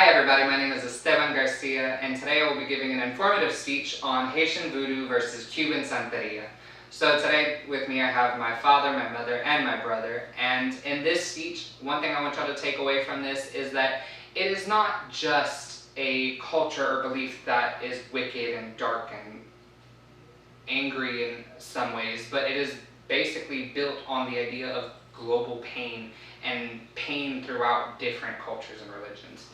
Hi everybody, my name is Esteban Garcia, and today I will be giving an informative speech on Haitian Voodoo versus Cuban Santeria. So today with me I have my father, my mother, and my brother, and in this speech, one thing I want y'all to take away from this is that it is not just a culture or belief that is wicked and dark and angry in some ways, but it is basically built on the idea of global pain and pain throughout different cultures and religions.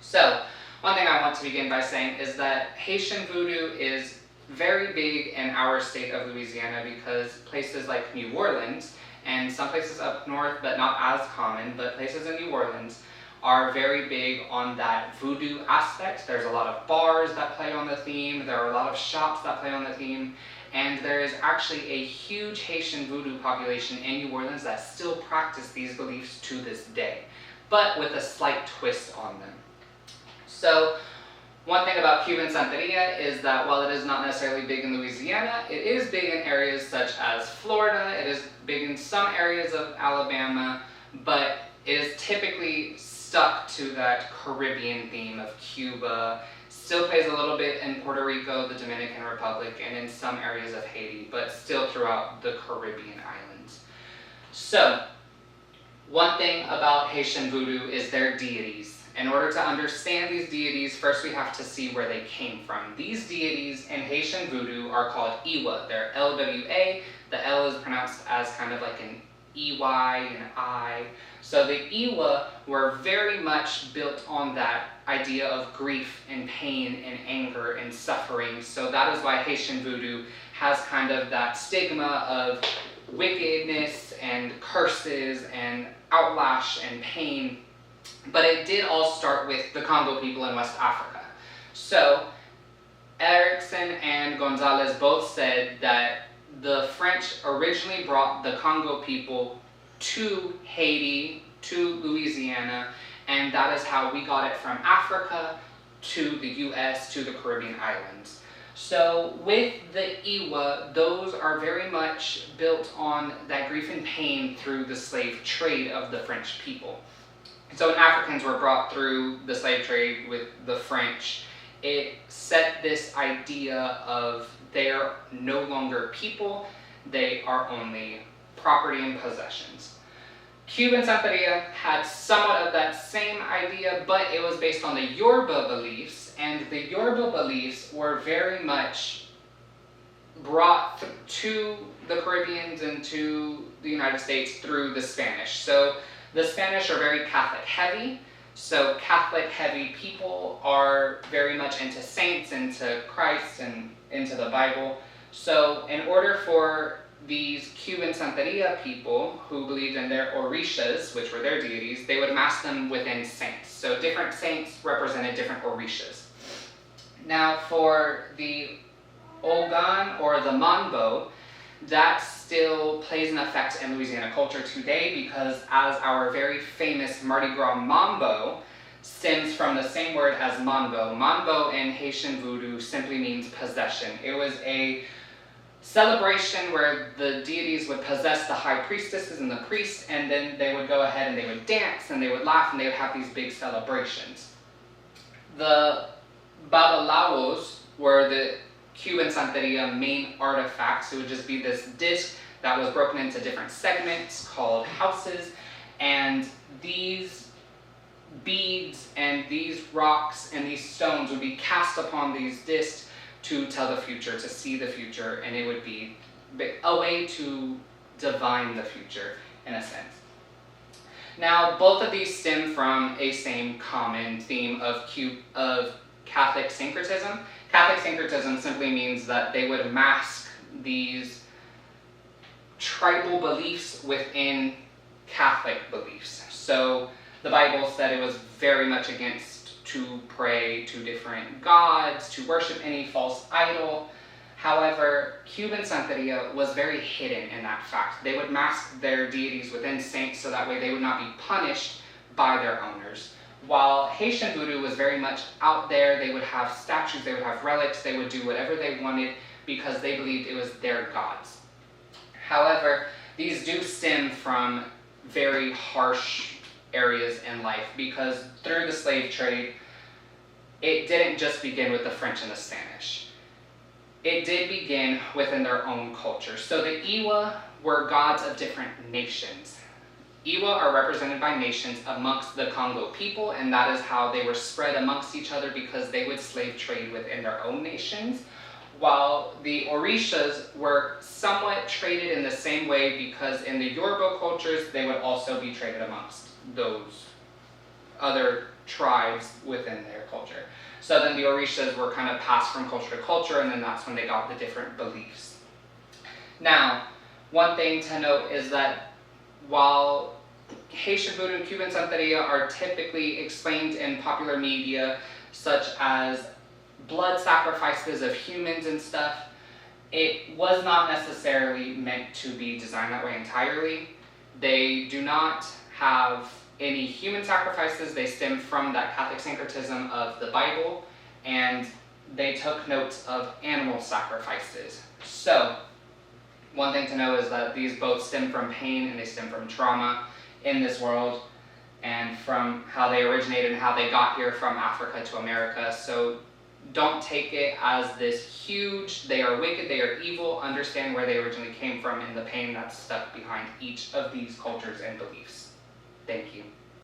So, one thing I want to begin by saying is that Haitian Voodoo is very big in our state of Louisiana because places like New Orleans, and some places up north but not as common, but places in New Orleans are very big on that voodoo aspect. There's a lot of bars that play on the theme, there are a lot of shops that play on the theme, and there is actually a huge Haitian Voodoo population in New Orleans that still practice these beliefs to this day, but with a slight twist on them. So, one thing about Cuban Santeria is that while it is not necessarily big in Louisiana, it is big in areas such as Florida, it is big in some areas of Alabama, but it is typically stuck to that Caribbean theme of Cuba. Still plays a little bit in Puerto Rico, the Dominican Republic, and in some areas of Haiti, but still throughout the Caribbean islands. So, one thing about Haitian Voodoo is their deities. In order to understand these deities, first we have to see where they came from. These deities in Haitian Voodoo are called Iwa. They're L-W-A. The L is pronounced as kind of like an E-Y, an I. So the Iwa were very much built on that idea of grief and pain and anger and suffering. So that is why Haitian Voodoo has kind of that stigma of wickedness and curses and outlash and pain. But it did all start with the Congo people in West Africa. So Erickson and Gonzalez both said that the French originally brought the Congo people to Haiti, to Louisiana, and that is how we got it from Africa to the US, to the Caribbean islands. So with the Iwa, those are very much built on that grief and pain through the slave trade of the French people. So when Africans were brought through the slave trade with the French, it set this idea of they're no longer people, they are only property and possessions. Cuban Santeria had somewhat of that same idea, but it was based on the Yoruba beliefs, and the Yoruba beliefs were very much brought to the Caribbeans and to the United States through the Spanish. So the Spanish are very Catholic heavy, so Catholic heavy people are very much into saints, into Christ, and into the Bible. So in order for these Cuban Santeria people who believed in their orishas, which were their deities, they would mask them within saints. So different saints represented different orishas. Now for the Ogan or the Mambo, that still plays an effect in Louisiana culture today because as our very famous Mardi Gras Mambo stems from the same word as Mambo. Mambo in Haitian Voodoo simply means possession. It was a celebration where the deities would possess the high priestesses and the priests, and then they would go ahead and they would dance and they would laugh and they would have these big celebrations. The Babalawos were the Cuban Santeria main artifacts. It would just be this disc that was broken into different segments called houses, and these beads and these rocks and these stones would be cast upon these discs to tell the future, to see the future, and it would be a way to divine the future in a sense. Now, both of these stem from a same common theme of Catholic syncretism. Catholic syncretism simply means that they would mask these tribal beliefs within Catholic beliefs. So the Bible said it was very much against to pray to different gods, to worship any false idol. However, Cuban Santeria was very hidden in that fact. They would mask their deities within saints so that way they would not be punished by their owners. While Haitian Voodoo was very much out there, they would have statues, they would have relics, they would do whatever they wanted because they believed it was their gods. However, these do stem from very harsh areas in life, because through the slave trade, it didn't just begin with the French and the Spanish. It did begin within their own culture. So the Iwa were gods of different nations. Iwa are represented by nations amongst the Congo people, and that is how they were spread amongst each other, because they would slave trade within their own nations, while the Orishas were somewhat traded in the same way, because in the Yoruba cultures, they would also be traded amongst those other tribes within their culture. So then the Orishas were kind of passed from culture to culture, and then that's when they got the different beliefs. Now, one thing to note is that while Haitian Voodoo and Cuban Santeria are typically explained in popular media, such as blood sacrifices of humans and stuff, it was not necessarily meant to be designed that way entirely. They do not have any human sacrifices. They stem from that Catholic syncretism of the Bible, and they took notes of animal sacrifices. So, one thing to know is that these both stem from pain and they stem from trauma in this world, and from how they originated and how they got here from Africa to America. So don't take it as this huge, they are wicked, they are evil. Understand where they originally came from and the pain that's stuck behind each of these cultures and beliefs. Thank you.